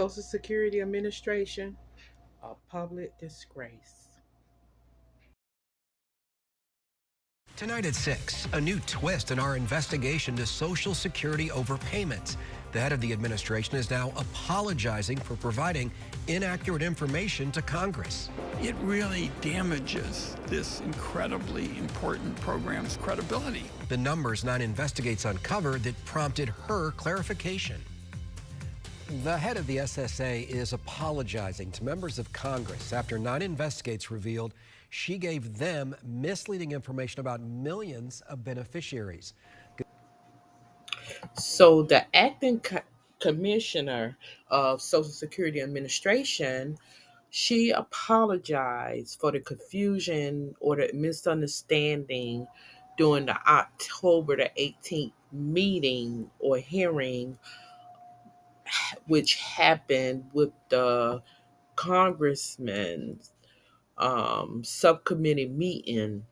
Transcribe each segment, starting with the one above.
Social Security Administration, a public disgrace. Tonight at 6, a new twist in our investigation to Social Security overpayments. The head of the administration is now apologizing for providing inaccurate information to Congress. It really damages this incredibly important program's credibility. The numbers 9 Investigates uncovered that prompted her clarification. The head of the SSA is apologizing to members of Congress after 9 Investigates revealed she gave them misleading information about millions of beneficiaries. So the acting commissioner of Social Security Administration, she apologized for the confusion or the misunderstanding during the October the 18th meeting or hearing, which happened with the congressman subcommittee meeting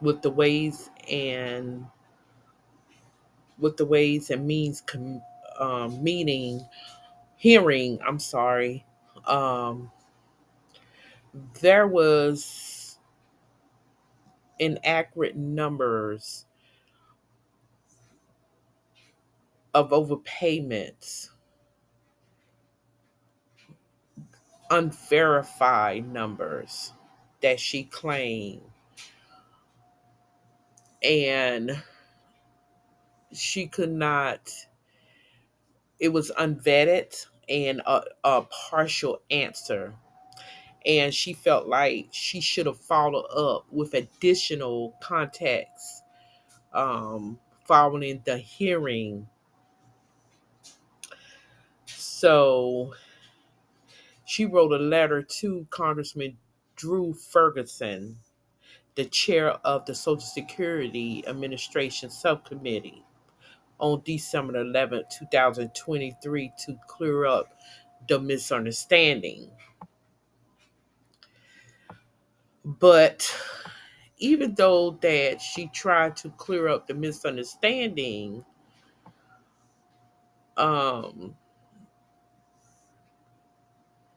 with the Ways and Means meeting hearing. I'm sorry. Um, there was inaccurate numbers of overpayments, unverified numbers that she claimed, and she could not. It was unvetted and a partial answer, and she felt like she should have followed up with additional context following the hearing. So she wrote a letter to Congressman Drew Ferguson, the chair of the Social Security Administration Subcommittee, on December 11th, 2023, to clear up the misunderstanding. But even though that she tried to clear up the misunderstanding, um,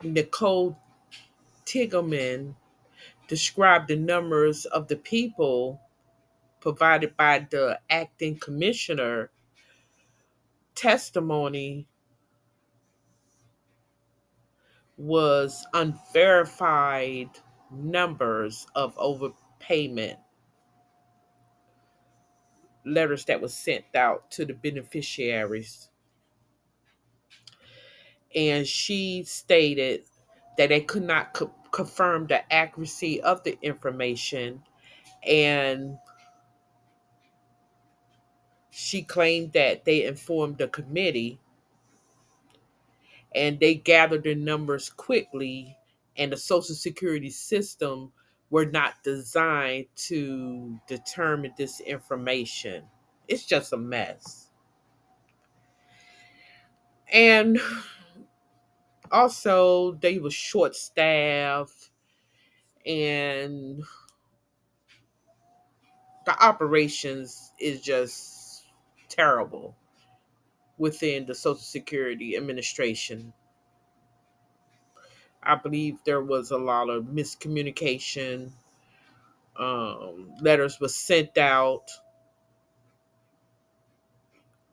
Nicole Tigelman described the numbers of the people provided by the acting commissioner testimony was unverified numbers of overpayment letters that was sent out to the beneficiaries. And she stated that they could not confirm the accuracy of the information, and she claimed that they informed the committee and they gathered the numbers quickly, and the social security system were not designed to determine this information. It's just a mess. And also they were short staffed, and the operations is just terrible within the social security administration. I believe there was a lot of miscommunication. Letters were sent out.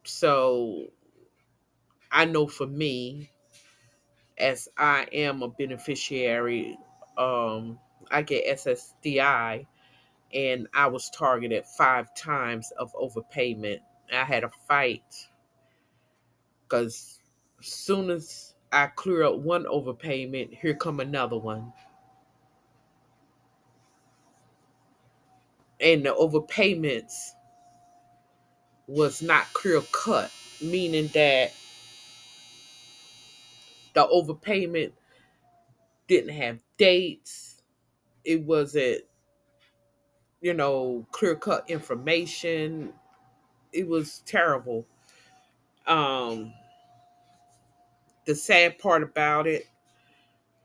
So I know for me, as I am a beneficiary, I get SSDI, and I was targeted 5 times of overpayment. I had a fight because as soon as I clear up one overpayment, here come another one. And the overpayments was not clear cut, meaning that the overpayment didn't have dates. It wasn't, clear cut information. It was terrible. Um, the sad part about it,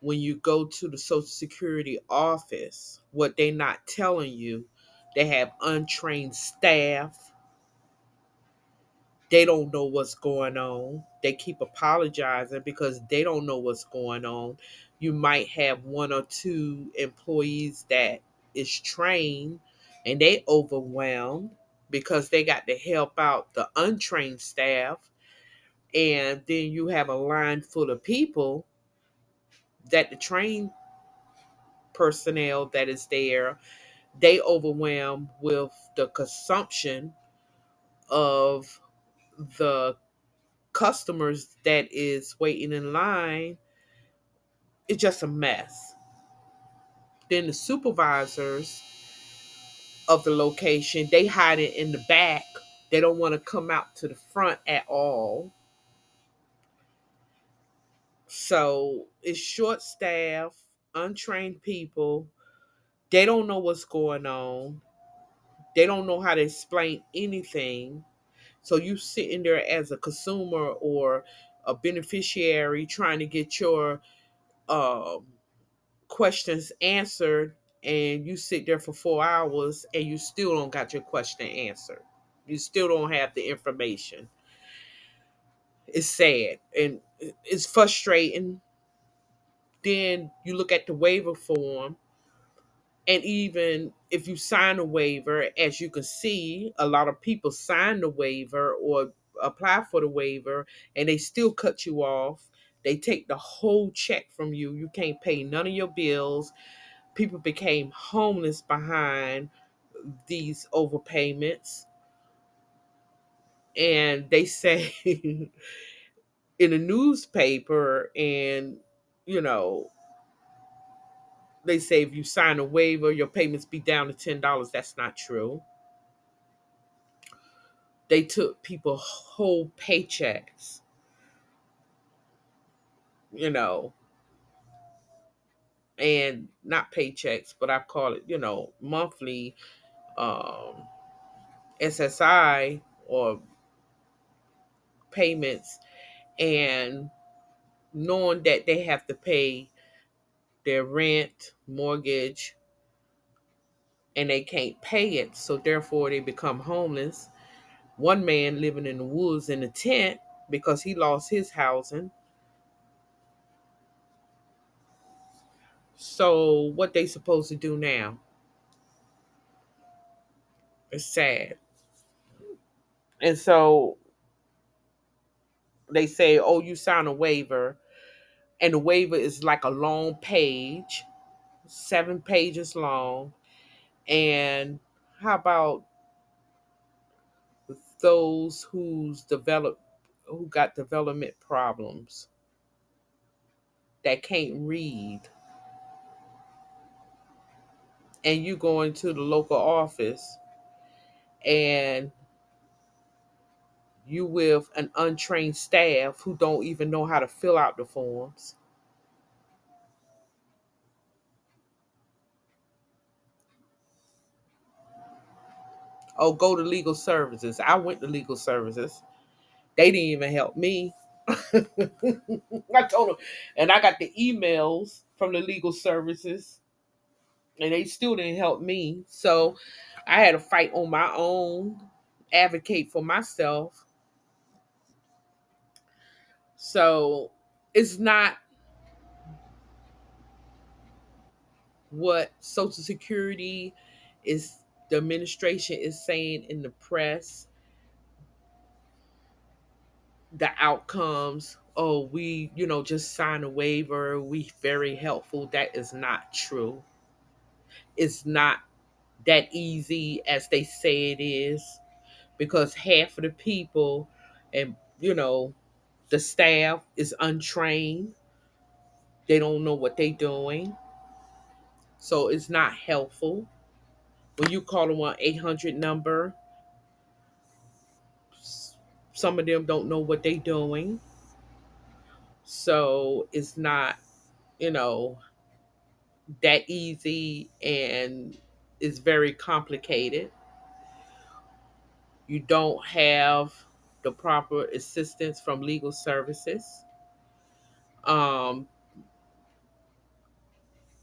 when you go to the Social Security office, what they not telling you, they have untrained staff. They don't know what's going on. They keep apologizing because they don't know what's going on. You might have one or two employees that is trained and they overwhelmed because they got to help out the untrained staff. And then you have a line full of people that the trained personnel that is there, they overwhelmed with the consumption of the customers that is waiting in line. It's just a mess. Then the supervisors of the location, they hide it in the back. They don't want to come out to the front at all. So it's short staff, untrained people. They don't know what's going on. They don't know how to explain anything. So you sitting there as a consumer or a beneficiary trying to get your um, questions answered, and you sit there for 4 hours and you still don't got your question answered. You still don't have the information. It's sad and it's frustrating. Then you look at the waiver form, and even if you sign a waiver, as you can see, a lot of people sign the waiver or apply for the waiver and they still cut you off. They take the whole check from you. You can't pay none of your bills. People became homeless behind these overpayments. And they say in a newspaper, and you know, they say if you sign a waiver, your payments be down to $10. That's not true. They took people whole paychecks, you know, and not paychecks, but I call it, monthly um, SSI or payments, and knowing that they have to pay their rent, mortgage, and they can't pay it, so therefore they become homeless. One man living in the woods in a tent because he lost his housing. So what they supposed to do now? It's sad. And so they say, oh, you sign a waiver, and the waiver is like a long page, 7 pages long. And how about those who got development problems that can't read, and you go into the local office and you with an untrained staff who don't even know how to fill out the forms. Oh, go to legal services. I went to legal services. They didn't even help me. I told them, and I got the emails from the legal services, and they still didn't help me. So I had to fight on my own, advocate for myself. So it's not what Social Security is, the administration is saying in the press, the outcomes. Oh, we, just sign a waiver. We very helpful. That is not true. It's not that easy as they say it is, because half of the people and the staff is untrained. They don't know what they're doing. So it's not helpful. When you call them on 800 number, some of them don't know what they're doing. So it's not, you know, that easy, and it's very complicated. You don't have the proper assistance from legal services. Um,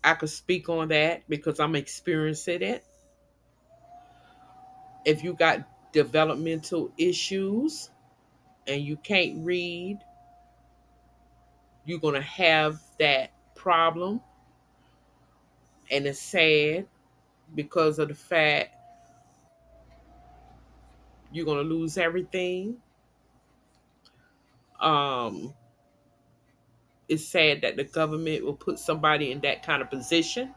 I could speak on that because I'm experiencing it. If you got developmental issues, and you can't read, you're going to have that problem. And it's sad because of the fact you're going to lose everything. Um, it's sad that the government will put somebody in that kind of position.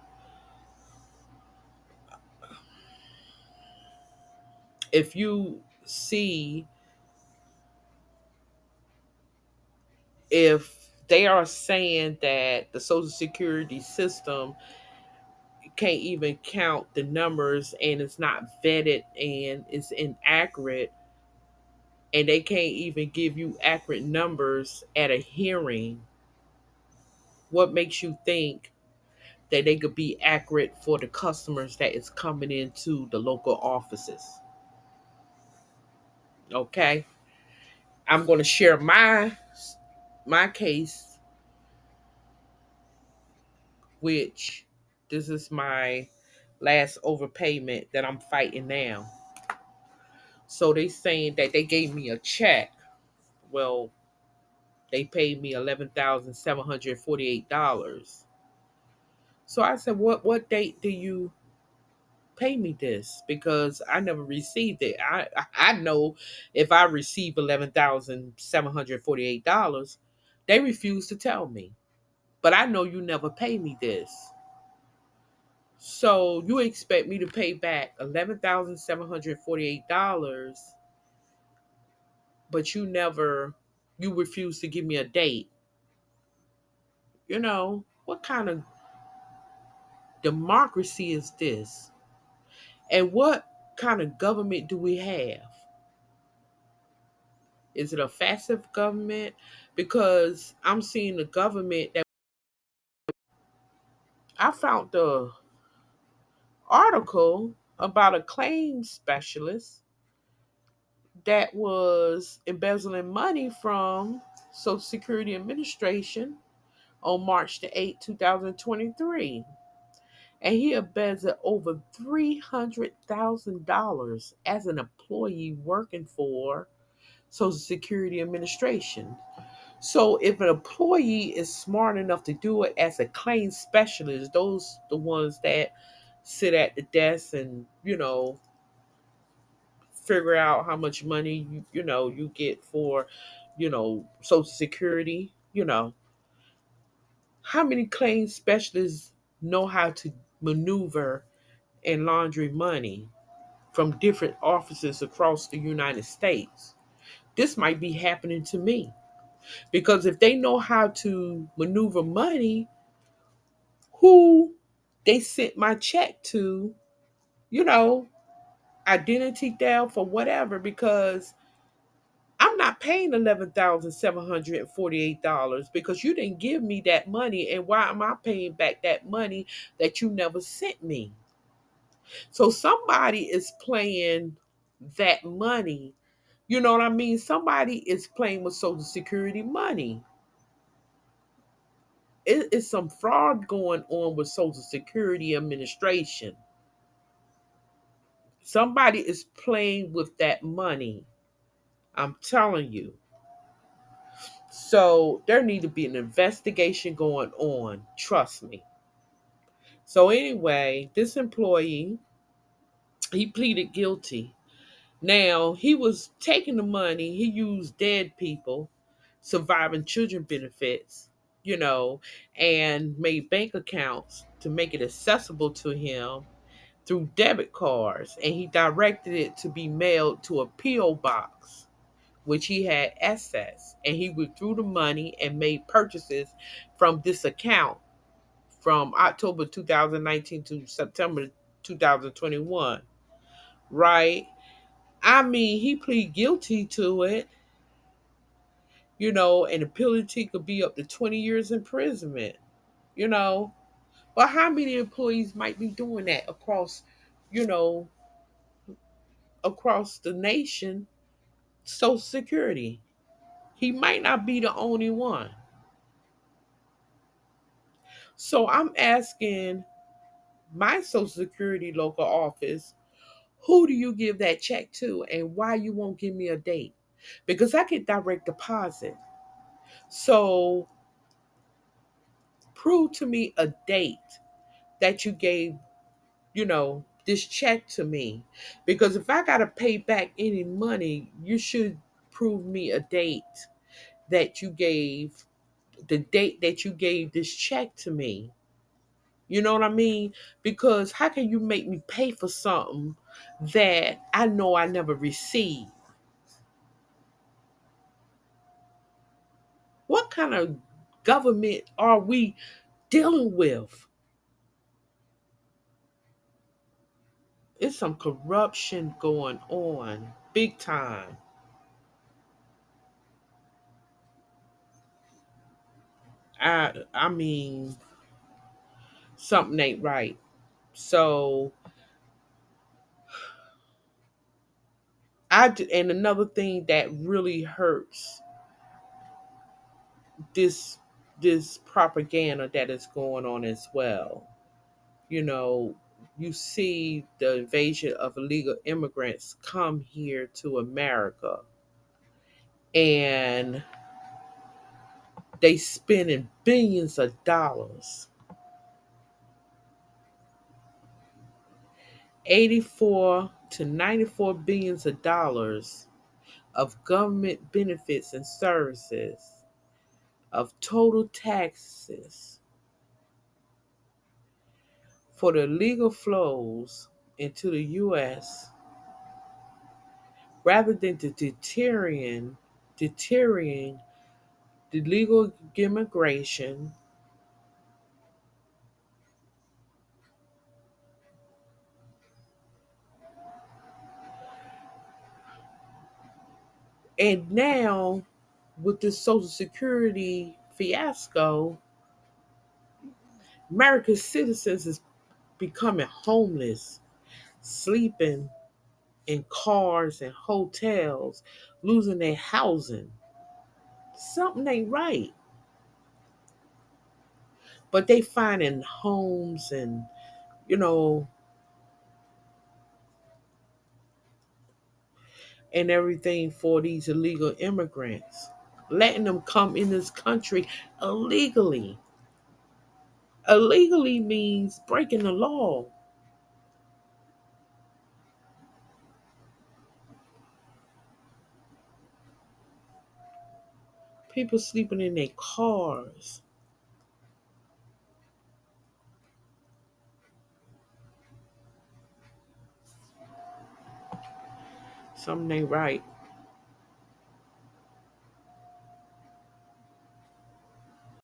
If you see, if they are saying that the Social Security system can't even count the numbers and it's not vetted and it's inaccurate, and they can't even give you accurate numbers at a hearing, what makes you think that they could be accurate for the customers that is coming into the local offices? Okay, I'm going to share my case, which this is my last overpayment that I'm fighting now. So they saying that they gave me a check. Well, they paid me $11,748. So I said, what date do you pay me this? Because I never received it. I know if I receive $11,748, they refuse to tell me. But I know you never pay me this. So you expect me to pay back $11,748, but you refuse to give me a date. What kind of democracy is this? And what kind of government do we have? Is it a fascist government? Because I'm seeing the government that I found the article about a claims specialist that was embezzling money from Social Security Administration on March the 8th, 2023. And he embezzled over $300,000 as an employee working for Social Security Administration. So if an employee is smart enough to do it as a claims specialist, those the ones that sit at the desk and figure out how much money you get for Social Security. How many claims specialists know how to maneuver and laundry money from different offices across the United States? This might be happening to me. Because if they know how to maneuver money, who they sent my check to, you know, identity theft or whatever, because I'm not paying $11,748 because you didn't give me that money. And why am I paying back that money that you never sent me? So somebody is playing that money. You know what I mean? Somebody is playing with Social Security money. It's some fraud going on with Social Security Administration. Somebody is playing with that money. I'm telling you. So there need to be an investigation going on. Trust me. So anyway, this employee, he pleaded guilty. Now he was taking the money. He used dead people, surviving children benefits, and made bank accounts to make it accessible to him through debit cards, and he directed it to be mailed to a P.O. box, which he had access, and he withdrew the money and made purchases from this account from October 2019 to September 2021, right? I mean, he pleaded guilty to it, and the penalty could be up to 20 years imprisonment, you know. But how many employees might be doing that you know, across the nation? Social Security. He might not be the only one. So I'm asking my Social Security local office, who do you give that check to and why you won't give me a date? because I get direct deposit. So prove to me a date that you gave, this check to me. Because if I got to pay back any money, you should prove me a date that you gave, the date that you gave this check to me. You know what I mean? Because how can you make me pay for something that I know I never received? What kind of government are we dealing with? It's some corruption going on, big time. I mean, something ain't right. So and another thing that really hurts this this propaganda that is going on as well. You know, you see the invasion of illegal immigrants come here to America, and they spending billions of dollars, 84 to 94 billions of dollars of government benefits and services, of total taxes for the legal flows into the US, rather than deterring the legal immigration. And now, with this Social Security fiasco, America's citizens is becoming homeless, sleeping in cars and hotels, losing their housing. Something ain't right. But they finding homes and, you know, and everything for these illegal immigrants, letting them come in this country illegally. Illegally means breaking the law. People sleeping in their cars. Something ain't right.